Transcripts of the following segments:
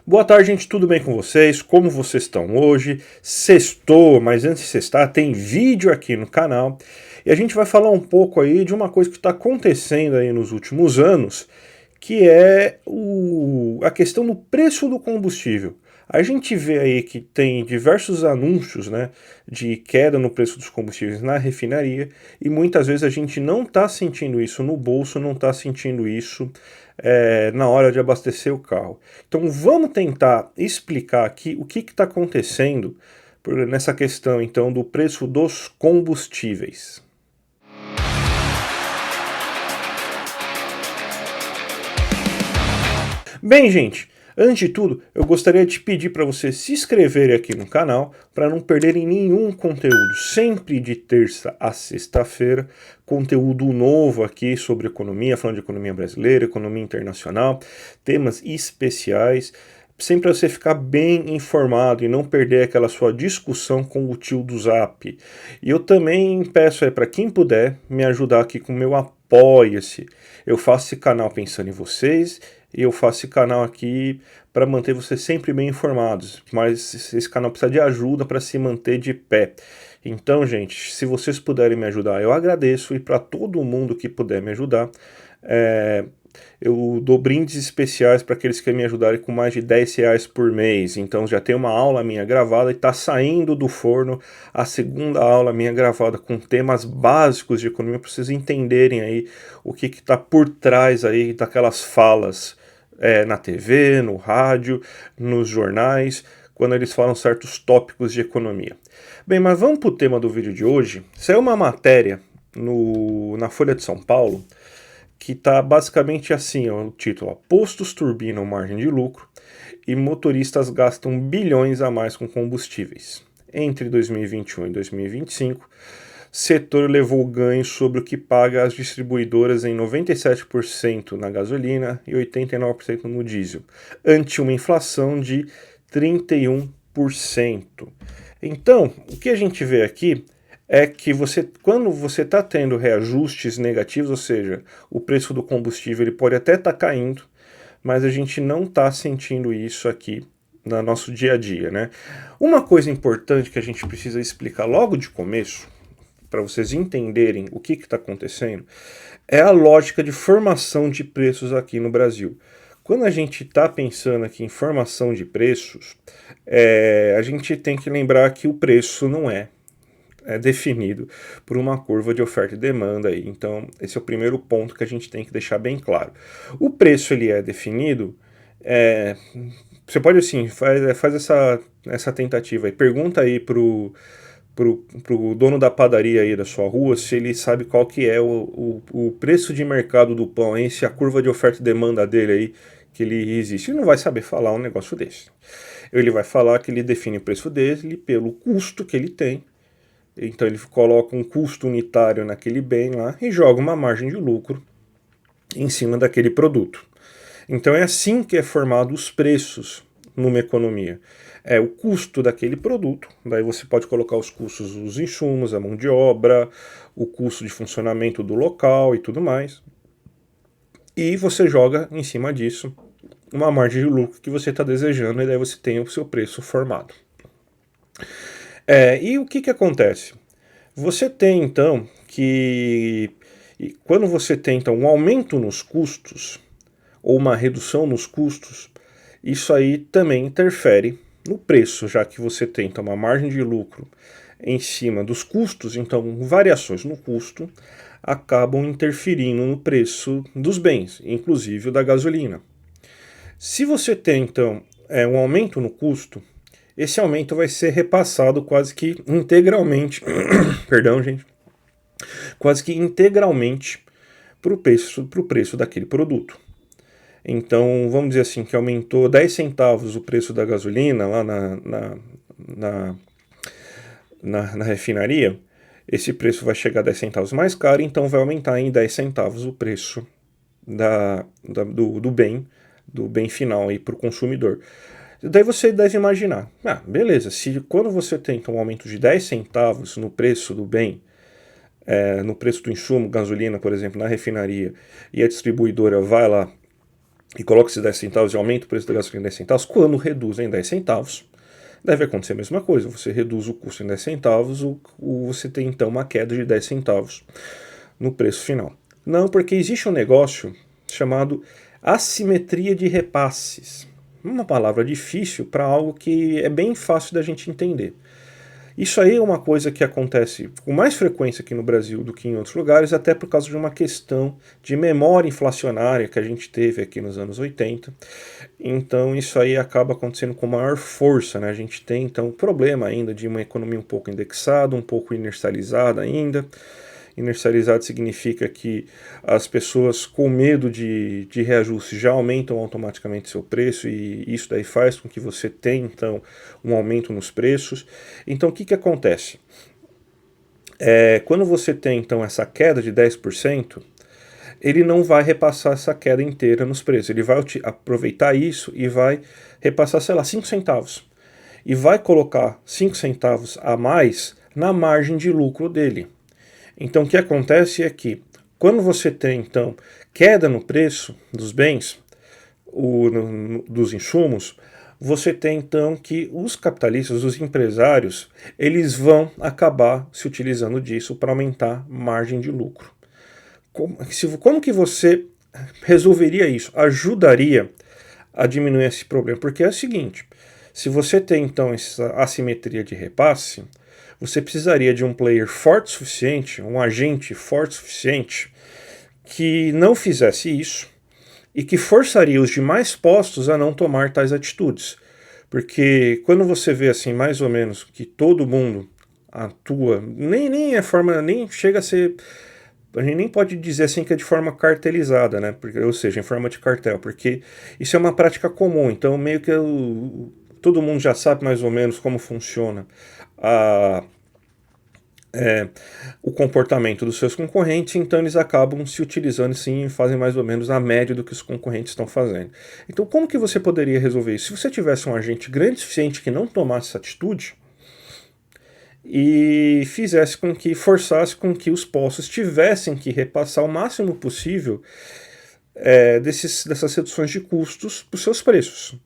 Boa tarde, gente, tudo bem com vocês? Como vocês estão hoje? Sextou, mas antes de sextar, tem vídeo aqui no canal e a gente vai falar um pouco aí de uma coisa que está acontecendo aí nos últimos anos, que é a questão do preço do combustível. A gente vê aí que tem diversos anúncios, né, de queda no preço dos combustíveis na refinaria e muitas vezes a gente não está sentindo isso no bolso, não está sentindo isso na hora de abastecer o carro. Então vamos tentar explicar aqui o que está acontecendo nessa questão então do preço dos combustíveis. Bem, gente, antes de tudo, eu gostaria de pedir para vocês se inscreverem aqui no canal para não perderem nenhum conteúdo. Sempre de terça a sexta-feira, conteúdo novo aqui sobre economia, falando de economia brasileira, economia internacional, temas especiais, sempre para você ficar bem informado e não perder aquela sua discussão com o tio do Zap. E eu também peço aí para quem puder me ajudar aqui com o meu Apoia-se. Eu faço esse canal pensando em vocês e eu faço esse canal aqui para manter vocês sempre bem informados, mas esse canal precisa de ajuda para se manter de pé. Então, gente, se vocês puderem me ajudar, eu agradeço, e para todo mundo que puder me ajudar, eu dou brindes especiais para aqueles que me ajudarem com mais de R$ 10 por mês. Então já tem uma aula minha gravada e está saindo do forno a segunda aula minha gravada com temas básicos de economia para vocês entenderem aí o que está por trás aí daquelas falas na TV, no rádio, nos jornais, quando eles falam certos tópicos de economia. Bem, mas vamos para o tema do vídeo de hoje. Saiu uma matéria na Folha de São Paulo que está basicamente assim, ó, o título: ó, postos turbinam margem de lucro e motoristas gastam bilhões a mais com combustíveis. Entre 2021 e 2025, setor levou ganho sobre o que paga as distribuidoras em 97% na gasolina e 89% no diesel, ante uma inflação de 31%. Então, o que a gente vê aqui é que quando você está tendo reajustes negativos, ou seja, o preço do combustível ele pode até estar caindo, mas a gente não está sentindo isso aqui no nosso dia a dia, né? Uma coisa importante que a gente precisa explicar logo de começo, para vocês entenderem o que está acontecendo, é a lógica de formação de preços aqui no Brasil. Quando a gente está pensando aqui em formação de preços, a gente tem que lembrar que o preço não é definido por uma curva de oferta e demanda aí. Então, esse é o primeiro ponto que a gente tem que deixar bem claro. O preço ele é definido, você pode assim, faz essa tentativa aí, pergunta aí pro dono da padaria aí da sua rua se ele sabe qual que é o preço de mercado do pão aí, se a curva de oferta e demanda dele aí, que ele existe. Ele não vai saber falar um negócio desse. Ele vai falar que ele define o preço dele pelo custo que ele tem. Então ele coloca um custo unitário naquele bem lá e joga uma margem de lucro em cima daquele produto. Então é assim que é formado os preços numa economia. É o custo daquele produto, daí você pode colocar os custos dos insumos, a mão de obra, o custo de funcionamento do local e tudo mais. E você joga em cima disso uma margem de lucro que você está desejando, e daí você tem o seu preço formado. E o que acontece? Você tem então que quando você tem então um aumento nos custos ou uma redução nos custos, isso aí também interfere no preço, já que você tem então uma margem de lucro em cima dos custos, então variações no custo acabam interferindo no preço dos bens, inclusive o da gasolina. Se você tem então um aumento no custo, esse aumento vai ser repassado quase que integralmente, perdão, gente, quase que integralmente para o preço daquele produto. Então, vamos dizer assim, que aumentou 10 centavos o preço da gasolina lá na refinaria, esse preço vai chegar a 10 centavos mais caro, então vai aumentar em 10 centavos o preço do bem final para o consumidor. Daí você deve imaginar, beleza, se quando você tem então, um aumento de 10 centavos no preço do bem, no preço do insumo, gasolina, por exemplo, na refinaria, e a distribuidora vai lá e coloca esses 10 centavos e aumenta o preço da gasolina em 10 centavos, quando reduzem em 10 centavos, deve acontecer a mesma coisa. Você reduz o custo em 10 centavos, você tem então uma queda de 10 centavos no preço final. Não, porque existe um negócio chamado assimetria de repasses. Uma palavra difícil para algo que é bem fácil da gente entender. Isso aí é uma coisa que acontece com mais frequência aqui no Brasil do que em outros lugares, até por causa de uma questão de memória inflacionária que a gente teve aqui nos anos 80. Então isso aí acaba acontecendo com maior força, né? A gente tem então problema ainda de uma economia um pouco indexada, um pouco inercializada ainda. Inercializado significa que as pessoas com medo de reajuste já aumentam automaticamente seu preço e isso daí faz com que você tenha então um aumento nos preços. Então o que acontece? Quando você tem então essa queda de 10%, ele não vai repassar essa queda inteira nos preços. Ele vai aproveitar isso e vai repassar, sei lá, 5 centavos. E vai colocar 5 centavos a mais na margem de lucro dele. Então o que acontece é que quando você tem então queda no preço dos bens, dos insumos, você tem então que os capitalistas, os empresários, eles vão acabar se utilizando disso para aumentar margem de lucro. Como que você resolveria isso? Ajudaria a diminuir esse problema? Porque é o seguinte, se você tem então essa assimetria de repasse, você precisaria de um player forte o suficiente, um agente forte o suficiente, que não fizesse isso e que forçaria os demais postos a não tomar tais atitudes. Porque quando você vê assim, mais ou menos, que todo mundo atua, nem chega a ser... A gente nem pode dizer assim que é de forma cartelizada, né? Ou seja, em forma de cartel, porque isso é uma prática comum, então meio que todo mundo já sabe mais ou menos como funciona o comportamento dos seus concorrentes, então eles acabam se utilizando sim e fazem mais ou menos a média do que os concorrentes estão fazendo. Então como que você poderia resolver isso? Se você tivesse um agente grande o suficiente que não tomasse essa atitude e forçasse com que os postos tivessem que repassar o máximo possível dessas reduções de custos para os seus preços.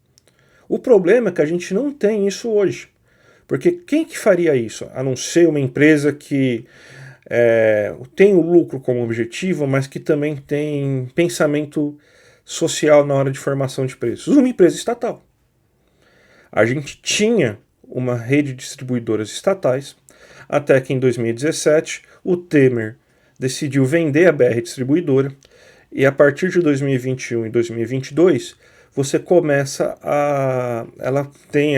O problema é que a gente não tem isso hoje. Porque quem que faria isso? A não ser uma empresa que tem o lucro como objetivo, mas que também tem pensamento social na hora de formação de preços. Uma empresa estatal. A gente tinha uma rede de distribuidoras estatais, até que em 2017 o Temer decidiu vender a BR Distribuidora, e a partir de 2021 e 2022 você começa ela tem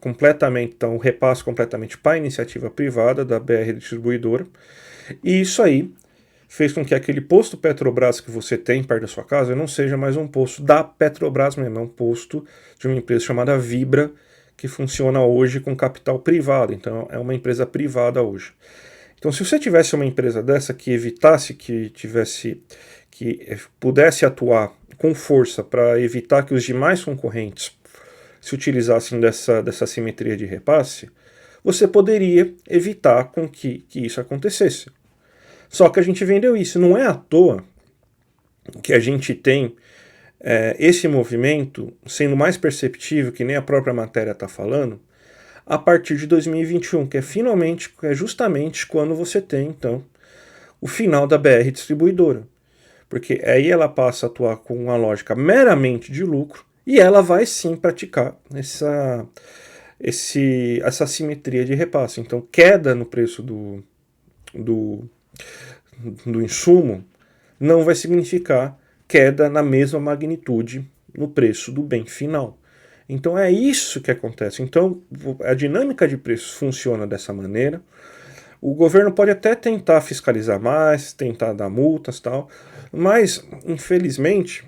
completamente, então, o repasse completamente para a iniciativa privada da BR Distribuidora, e isso aí fez com que aquele posto Petrobras que você tem perto da sua casa não seja mais um posto da Petrobras mesmo, é um posto de uma empresa chamada Vibra, que funciona hoje com capital privado, então é uma empresa privada hoje. Então se você tivesse uma empresa dessa que evitasse que pudesse atuar com força para evitar que os demais concorrentes se utilizassem dessa simetria de repasse, você poderia evitar com que isso acontecesse. Só que a gente vendeu isso. Não é à toa que a gente tem esse movimento sendo mais perceptível, que nem a própria matéria está falando, a partir de 2021, que é justamente quando você tem, então, o final da BR Distribuidora. Porque aí ela passa a atuar com uma lógica meramente de lucro, e ela vai sim praticar essa simetria de repasse. Então, queda no preço do insumo não vai significar queda na mesma magnitude no preço do bem final. Então é isso que acontece. Então a dinâmica de preços funciona dessa maneira. O governo pode até tentar fiscalizar mais, tentar dar multas e tal, mas infelizmente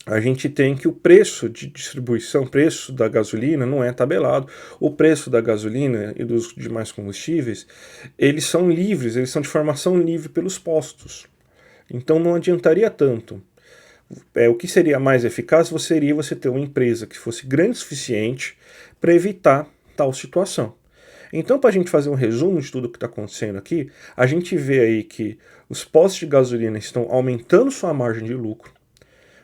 a gente tem que o preço de distribuição, o preço da gasolina não é tabelado. O preço da gasolina e dos demais combustíveis, eles são livres, eles são de formação livre pelos postos. Então não adiantaria tanto. O que seria mais eficaz seria você ter uma empresa que fosse grande o suficiente para evitar tal situação. Então, para a gente fazer um resumo de tudo o que está acontecendo aqui, a gente vê aí que os postos de gasolina estão aumentando sua margem de lucro,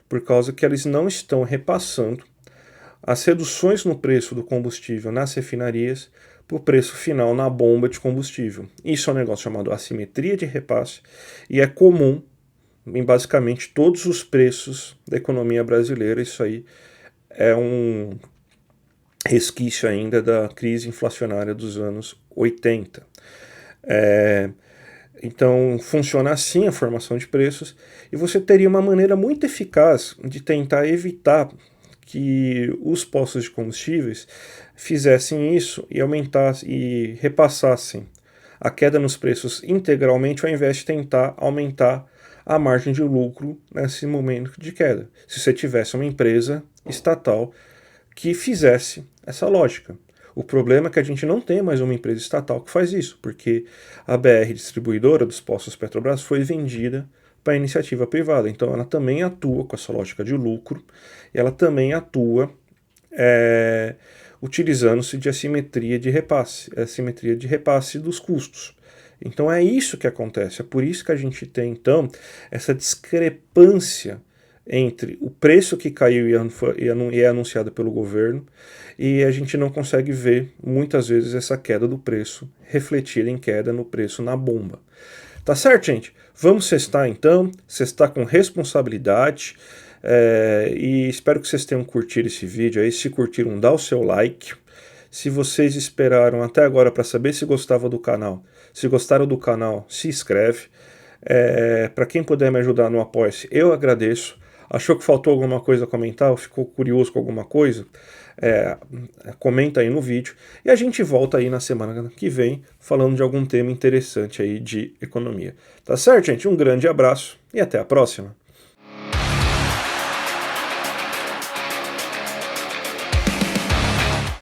por causa que eles não estão repassando as reduções no preço do combustível nas refinarias para o preço final na bomba de combustível. Isso é um negócio chamado assimetria de repasse e é comum em basicamente todos os preços da economia brasileira. Isso aí é um resquício ainda da crise inflacionária dos anos 80. Então funciona assim a formação de preços, e você teria uma maneira muito eficaz de tentar evitar que os postos de combustíveis fizessem isso e aumentassem e repassassem a queda nos preços integralmente, ao invés de tentar aumentar a margem de lucro nesse momento de queda. Se você tivesse uma empresa estatal que fizesse essa lógica. O problema é que a gente não tem mais uma empresa estatal que faz isso, porque a BR Distribuidora dos Postos Petrobras foi vendida para a iniciativa privada. Então ela também atua com essa lógica de lucro, e ela também atua utilizando-se de assimetria de repasse dos custos. Então é isso que acontece, é por isso que a gente tem então essa discrepância entre o preço que caiu e é anunciado pelo governo, e a gente não consegue ver muitas vezes essa queda do preço refletida em queda no preço na bomba. Tá certo, gente? Vamos cestar então, cestar com responsabilidade, e espero que vocês tenham curtido esse vídeo aí. Se curtiram, dá o seu like. Se vocês esperaram até agora para saber se gostava do canal, se gostaram do canal, se inscreve. Para quem puder me ajudar no Apoia-se, eu agradeço. Achou que faltou alguma coisa a comentar, ou ficou curioso com alguma coisa? Comenta aí no vídeo. E a gente volta aí na semana que vem falando de algum tema interessante aí de economia. Tá certo, gente? Um grande abraço e até a próxima.